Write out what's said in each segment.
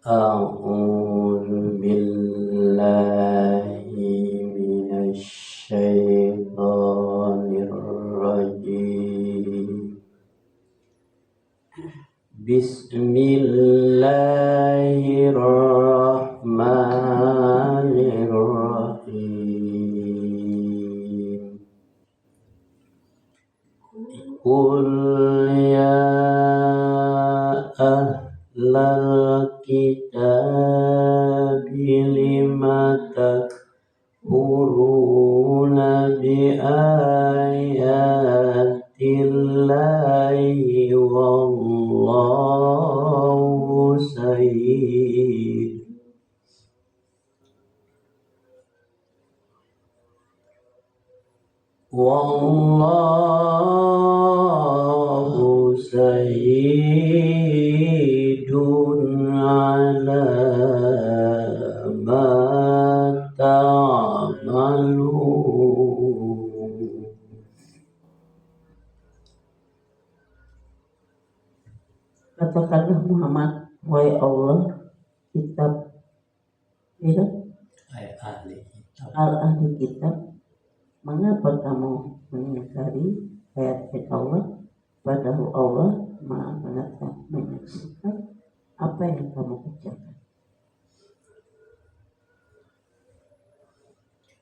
A'udzu billahi minasy syaithanir rajim. Bismillahirrahmanirrahim. Qul ya ahlal kitabi lima takfuruna bi ayatillahi wallahu syahid. Wallahu syahidun ala ma ta'malun. Katakanlah Muhammad, wahai Allah, kitab ya, ahli kitab, mengapa kamu mengingkari ayat-ayat Allah, padahal Allah Maha Mengetahui menyaksikan apa yang kamu kerjakan.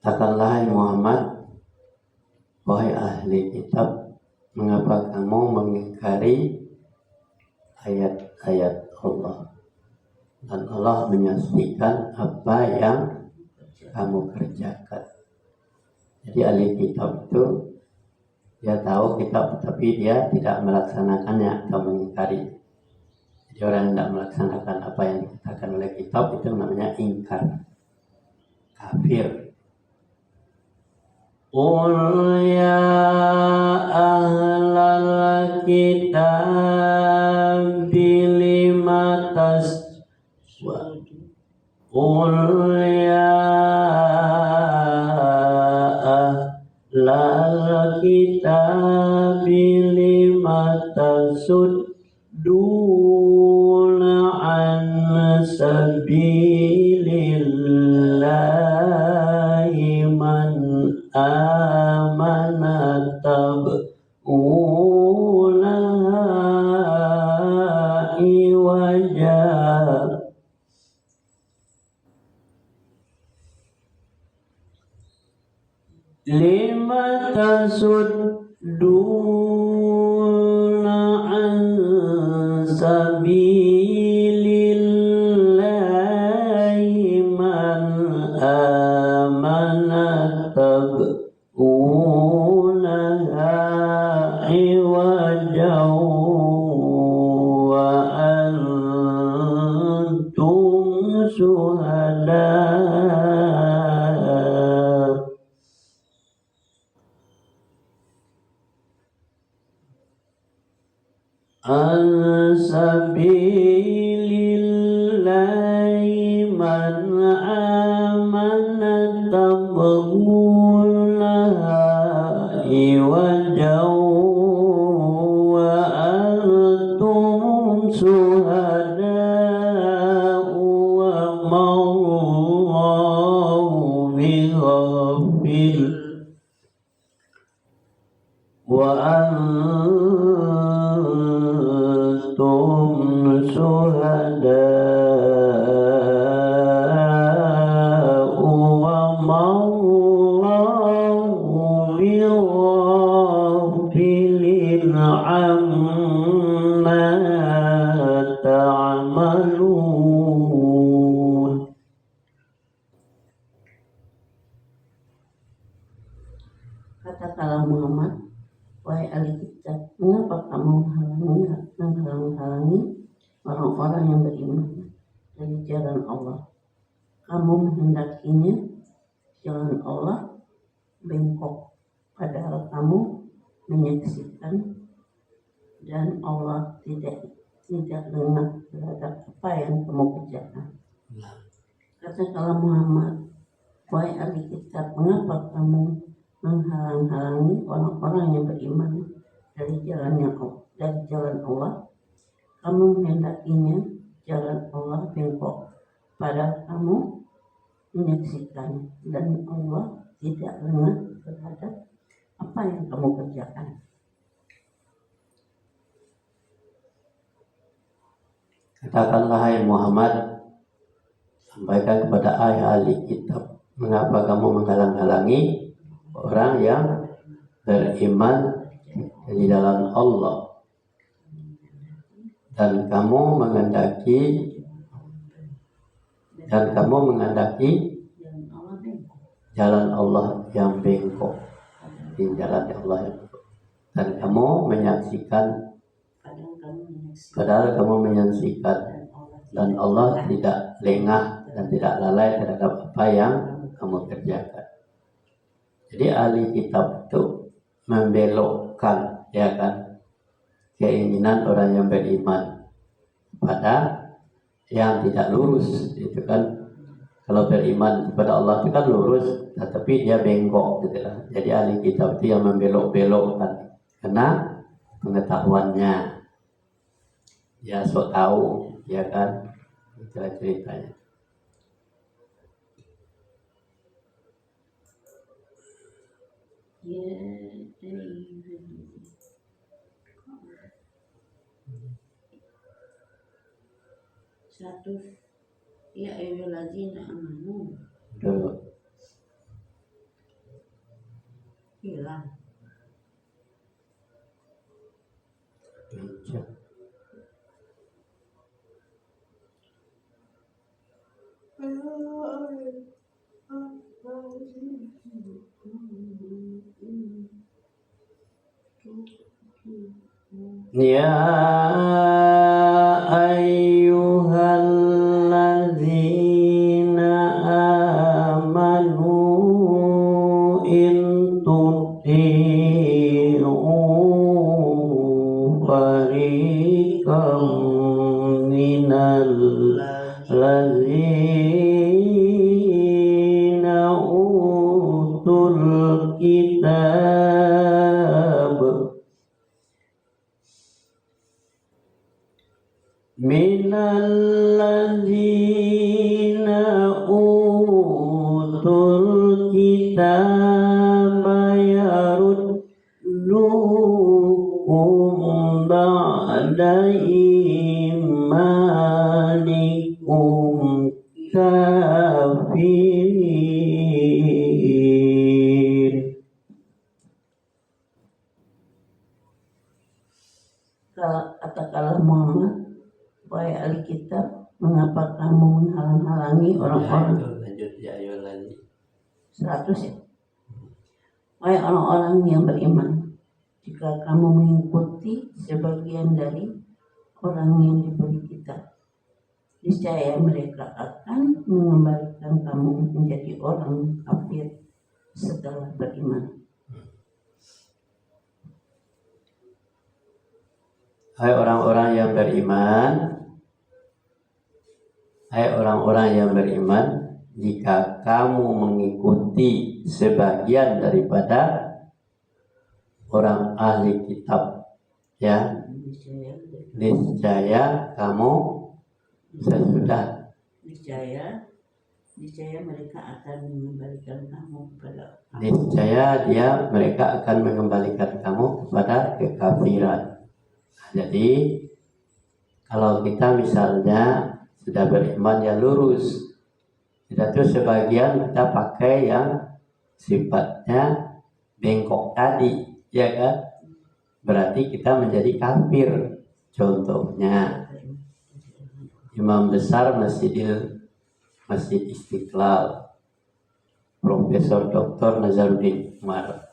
Katakanlah Muhammad, wahai ahli kitab, mengapa kamu mengingkari ayat-ayat Allah, dan Allah menyaksikan apa yang kamu kerjakan. Jadi ahli kitab itu dia tahu kitab tapi dia tidak melaksanakannya atau mengingkari. Jadi orang yang tidak melaksanakan apa yang dikatakan oleh kitab itu namanya ingkar, kafir. Qul ya ahlal kitab lima taswadun. Qul ya ahlal kitab lima tasudduna an sabilillahi man amana tab'una iwaja. Lima tasudduna an sabilillahi man amana tab'una iwaja wa antum syuhada. An-sabilillahi man amana tabghuna iwajaw wa antum syuhada'u wa ma'allahu bighafil wa antum syuhada'u wa ma'allahu bighafilin amma ta'malun. Katakanlah Muhammad, wahai ahli kitab, mengapa kamu menghalang-halangi orang-orang yang beriman dari jalan Allah? Kamu menghendakinya jalan Allah bengkok, padahal kamu menyaksikan dan Allah tidak lengah terhadap apa yang kamu kerjakan. Katakanlah Muhammad, wahai ahli kitab, mengapa kamu menghalang-halangi orang-orang yang beriman dari jalan Allah? Kamu menghendakinya jalan Allah bengkok, padahal kamu menyaksikan, dan Allah tidak lengah terhadap apa yang kamu kerjakan. Katakanlah hai Muhammad, sampaikan kepada ahli kitab, mengapa kamu menghalang-halangi orang yang beriman di dalam Allah, dan kamu menghendaki jalan Allah yang bengkok, di jalan Allah yang bengkok, dan kamu menyaksikan, padahal kamu menyaksikan, dan Allah tidak lengah dan tidak lalai terhadap apa yang kamu kerjakan. Jadi ahli kitab itu membelokkan, ya kan, keinginan orang yang beriman pada yang tidak lurus. Itu kan, kalau beriman kepada Allah itu kan lurus, tetapi dia bengkok gitu lah. Jadi ahli kitab itu yang membelok-belokkan karena pengetahuannya, ya sok tahu, ya kan, itulah ceritanya. Satu, ya ayyuhallazina amanu, Dulu. hilang. Ya ayyuhallazina amanu in tuti'u fariqam minal ladzina utul kitab minal ladzina utul kitab yaruddukum ba'da imanikum kafirin. Katakanlah Muhammad, wahai ahli kitab, mengapa kamu menghalang-halangi orang-orang? Lanjut ya ayyuhallazina. 100 ya. Wahai orang-orang yang beriman, jika kamu mengikuti sebagian dari orang yang diberi kitab, niscaya mereka akan mengembalikan kamu menjadi orang kafir setelah beriman. Hai orang-orang yang beriman, hai orang-orang yang beriman, jika kamu mengikuti sebagian daripada orang ahli kitab, ya, niscaya kamu sesudah, niscaya mereka akan mengembalikan kamu kepada mereka akan mengembalikan kamu kepada kekafiran. Jadi kalau kita misalnya sudah beriman ya lurus, kita tuh sebagian kita pakai yang sifatnya bengkok tadi, ya kan? Berarti kita menjadi kafir. Contohnya imam besar Masjid Istiqlal, Profesor Dr. Nazaruddin Umar,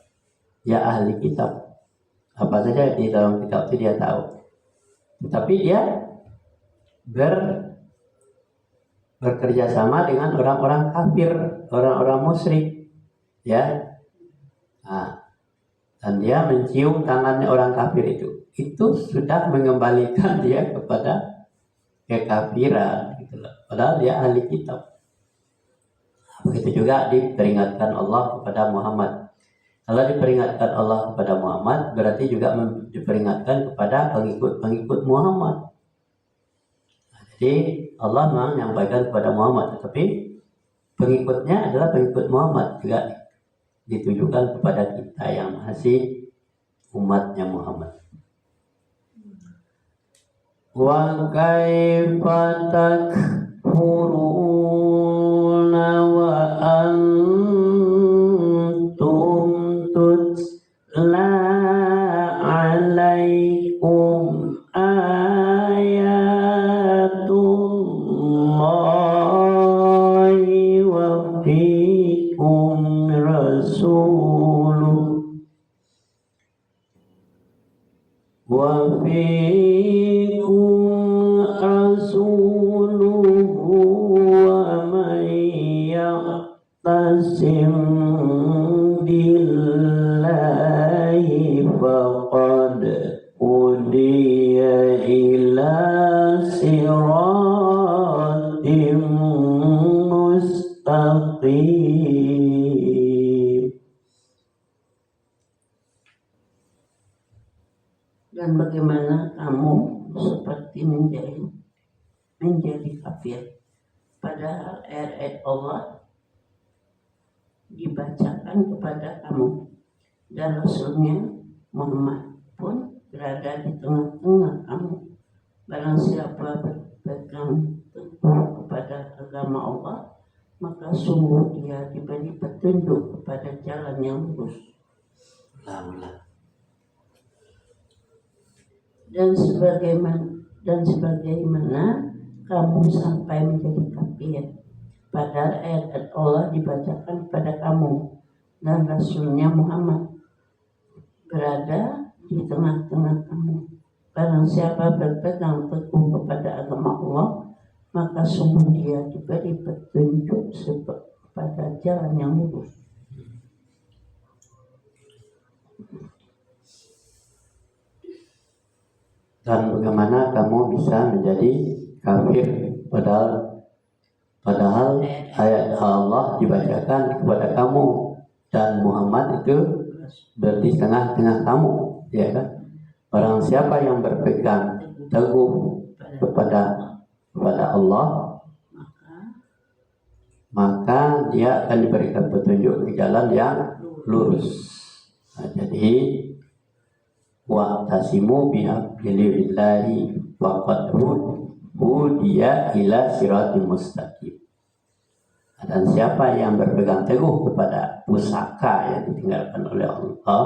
ya ahli kitab. Apa saja di dalam kitab itu dia tahu, tetapi dia bekerja sama dengan orang-orang kafir, orang-orang musyrik, ya. Nah, dan dia mencium tangannya orang kafir itu sudah mengembalikan dia kepada kekafiran, gitu loh. Padahal dia ahli kitab. Begitu juga diperingatkan Allah kepada Muhammad. Kalau diperingatkan Allah kepada Muhammad, berarti juga diperingatkan kepada pengikut-pengikut Muhammad. Nah, Jadi Allah menyampaikan kepada Muhammad, tetapi pengikutnya adalah pengikut Muhammad juga ditujukan kepada kita yang masih umatnya Muhammad. Wa kaifa takfuruna wa antum tutla alaikum ayatullahi wa fikum rasuluh wa fikum rasuluhu wa man ya'tasim billahi faqad udiya ila siratim mustaqim. Dan bagaimana kamu seperti menjadi kafir, padahal ayat Allah dibacakan kepada kamu dan Rasulnya Muhammad pun berada di tengah-tengah kamu. Barang siapa berpegang teguh kepada agama Allah, maka sungguh dia diberi petunjuk kepada jalan yang lurus. Dan sebagaimana kamu sampai menjadi kafir, padahal ayat Allah dibacakan kepada kamu dan Rasulnya Muhammad berada di tengah-tengah kamu. Barang siapa berpegang teguh kepada agama Allah, maka sungguh dia diberi petunjuk kepada jalan yang lurus. Dan bagaimana kamu bisa menjadi kafir padahal ayat Allah dibacakan kepada kamu dan Muhammad itu berada di tengah-tengah kamu, ya kan? Barang siapa yang berpegang teguh kepada Allah, maka dia akan diberikan petunjuk ke jalan yang lurus. Nah, jadi wa'tasimu bihablillahi faqad hudiya ila siratim mustaqim. Dan siapa yang berpegang teguh kepada pusaka yang ditinggalkan oleh Allah,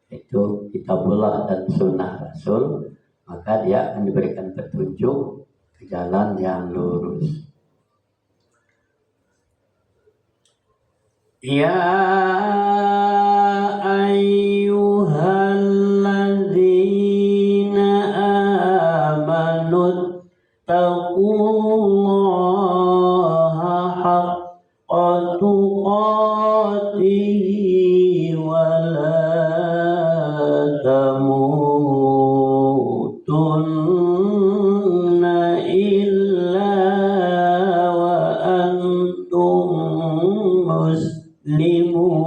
itu kitabullah dan sunnah Rasul, maka dia akan diberikan petunjuk ke jalan yang lurus. Ya ayyuhalladzina amanu taqullaha haqqa tuqatihi wa la tamutunna illa wa antum muslimun.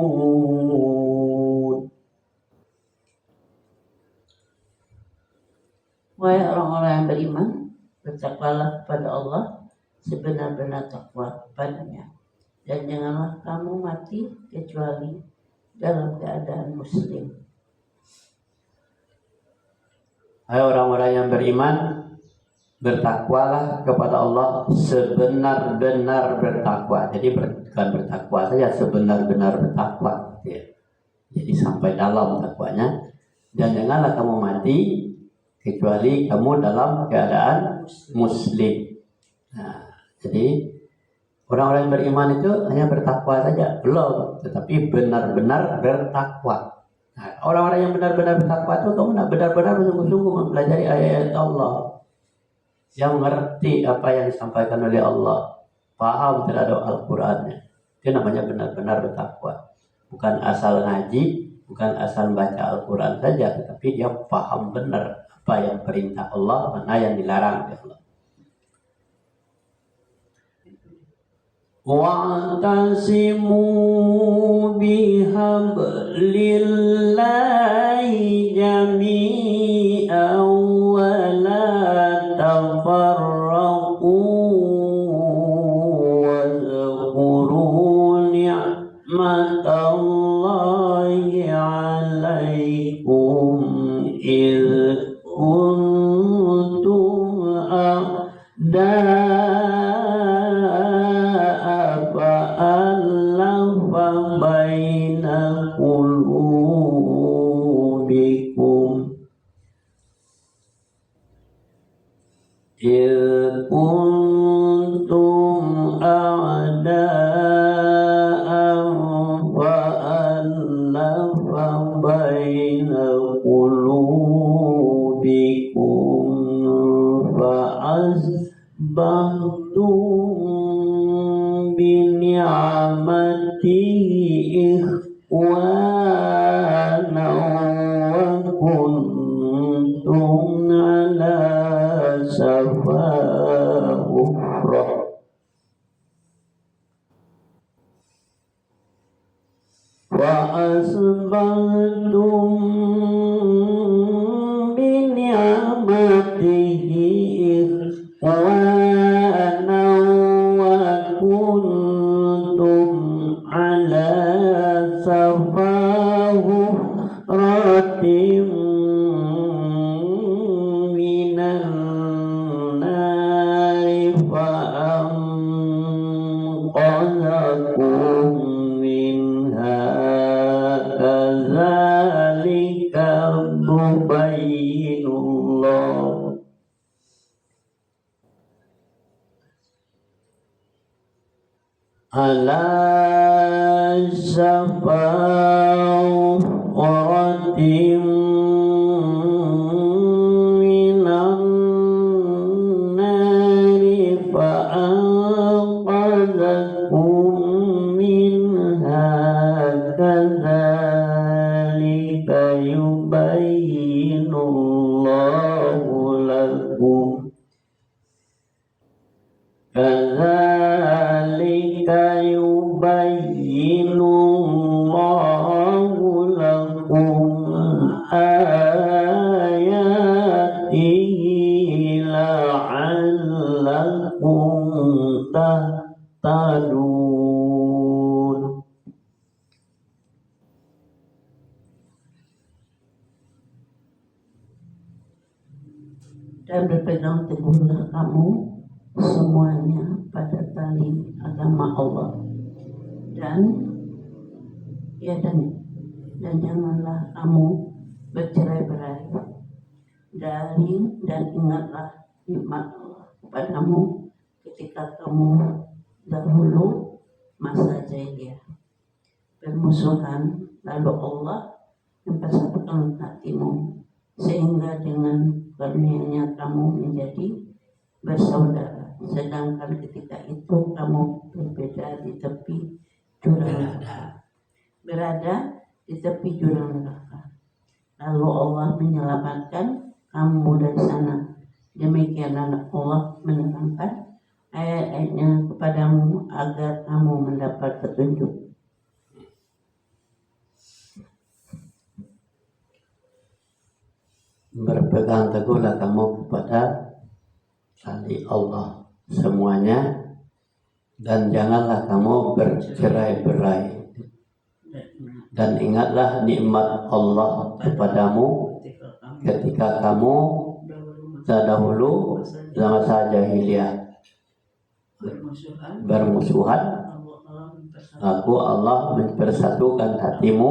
Wahai orang-orang yang beriman, bertakwalah kepada Allah sebenar-benar takwa kepadanya, dan janganlah kamu mati kecuali dalam keadaan muslim. Hai orang-orang yang beriman, bertakwalah kepada Allah sebenar-benar bertakwa. Jadi bukan bertakwa saja, sebenar-benar bertakwa, ya. Jadi sampai dalam takwanya, dan janganlah kamu mati kecuali kamu dalam keadaan muslim. Nah, jadi orang-orang yang beriman itu hanya bertakwa saja, belum, tetapi benar-benar bertakwa. Nah, orang-orang yang benar-benar bertakwa itu kamu nak benar-benar bersungguh-sungguh mempelajari ayat Allah, yang mengerti apa yang disampaikan oleh Allah, paham terhadap Al-Qurannya. Itu namanya benar-benar bertakwa. Bukan asal ngaji, bukan asal baca Al-Quran saja, tetapi dia paham benar apa yang perintah Allah, mana yang dilarang oleh Allah. Wa'tasimu bihablillahi jami'an wa la tafarraqu بنعمته إخوانا وكنتم على شفا حفرة فأصبحتم بنعمته إخوانا وكنتم على شفا حفرة من النار فأنقذكم منها كذلك يبين الله على شفا حفرة من النار فأنقذكم منها كذلك يبين الله لكم كذلك يبين الله لكم آياته لعلكم تهتدون. Dan berpegang teguhlah kamu semuanya pada tali agama Allah dan janganlah kamu bercerai-berai dari dan ingatlah nikmat Allah kepadamu ketika kamu dahulu masa jahiliyah bermusuhan, lalu Allah mempersatukan hatimu sehingga dengan karunia-Nya kamu menjadi bersaudara, sedangkan ketika itu kamu berbeda di tepi jurang neraka, berada di tepi jurang neraka. Lalu Allah menyelamatkan kamu dari sana. Demikianlah Allah menerangkan ayat-ayatnya kepadamu agar kamu mendapat petunjuk. Berpegang teguhlah kamu kepada tali Allah semuanya dan janganlah kamu bercerai-berai dan ingatlah nikmat Allah kepadamu ketika kamu terdahulu dalam masa jahiliyah bermusuhan, lalu Allah mempersatukan hatimu,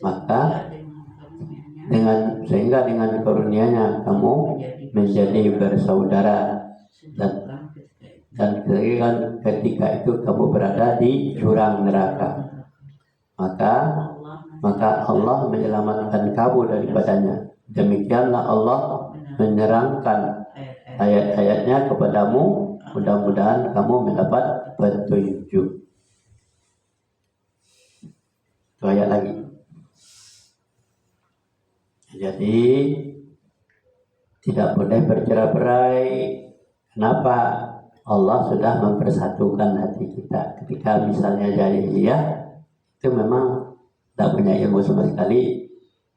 maka sehingga dengan karunia-Nya kamu menjadi bersaudara dan ketika itu kamu berada di jurang neraka, maka Allah menyelamatkan kamu daripadanya. Demikianlah Allah menerangkan ayat-ayatnya kepadamu, mudah-mudahan kamu mendapat petunjuk. Itu ayat lagi. Jadi tidak boleh bercerai-berai. Kenapa? Allah sudah mempersatukan hati kita. Ketika misalnya jahiliyah itu memang tidak punya ilmu sama sekali,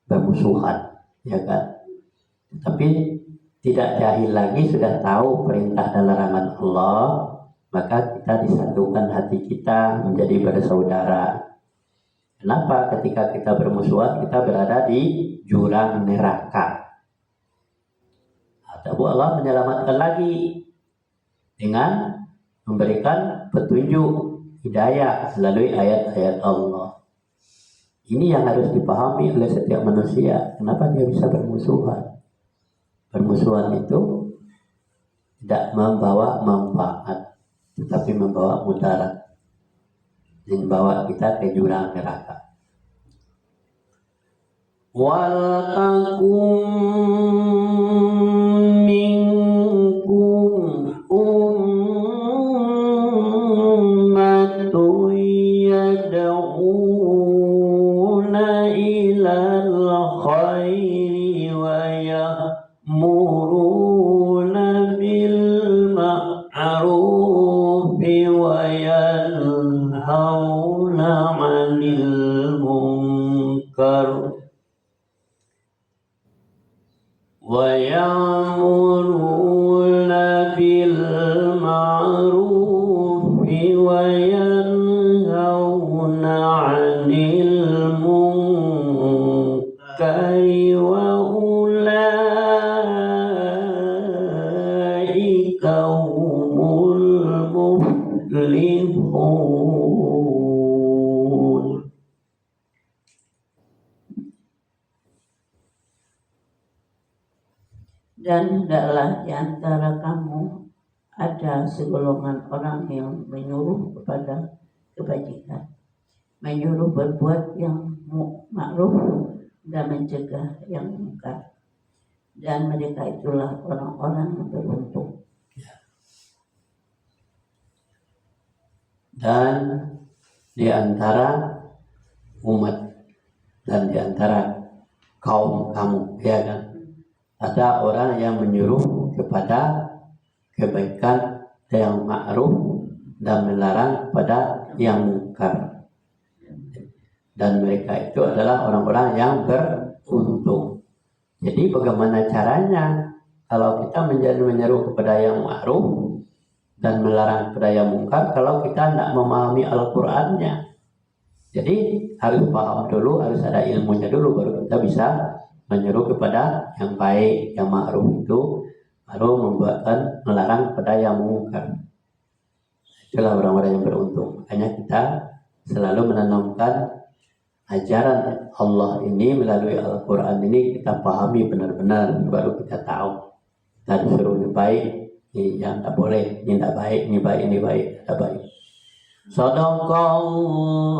bermusuhan, ya kan? Tapi tidak jahil lagi, sudah tahu perintah dan larangan Allah, maka kita disatukan hati kita menjadi bersaudara. Kenapa? Ketika kita bermusuhan, kita berada di jurang neraka. Tapi Allah menyelamatkan lagi dengan memberikan petunjuk hidayah melalui ayat-ayat Allah. Ini yang harus dipahami oleh setiap manusia. Kenapa dia bisa bermusuhan? Bermusuhan itu tidak membawa manfaat, tetapi membawa mudarat, dan membawa kita ke jurang neraka. Waltakum minkum ummah وينهون عن المنكر ويأمرون بالمعروف وينهون عن المنكر وأولئك هم المفلحون. Dan hendaklah di antara kamu ada segolongan orang yang menyuruh kepada kebajikan, menyuruh berbuat yang ma'ruf dan mencegah yang munkar. Dan mereka itulah orang-orang yang beruntung. Dan di antara umat dan di antara kaum kamu, ya kan, ada orang yang menyuruh kepada kebaikan yang ma'ruf dan melarang pada yang munkar. Dan mereka itu adalah orang-orang yang beruntung. Jadi bagaimana caranya kalau kita menyeru kepada yang ma'ruf dan melarang kepada yang munkar kalau kita tidak memahami Al-Qur'annya? Jadi harus paham dulu, harus ada ilmunya dulu, baru kita bisa menyeru kepada yang baik, yang ma'ruf itu, baru melarang kepada yang munkar. Itulah orang-orang yang beruntung. Makanya kita selalu menanamkan ajaran Allah ini melalui Al-Quran ini, kita pahami benar-benar, baru kita tahu. Kita disuruh ini baik, ini yang tidak boleh, ini tidak baik, ini baik, ini baik, tidak baik. Sadaqallah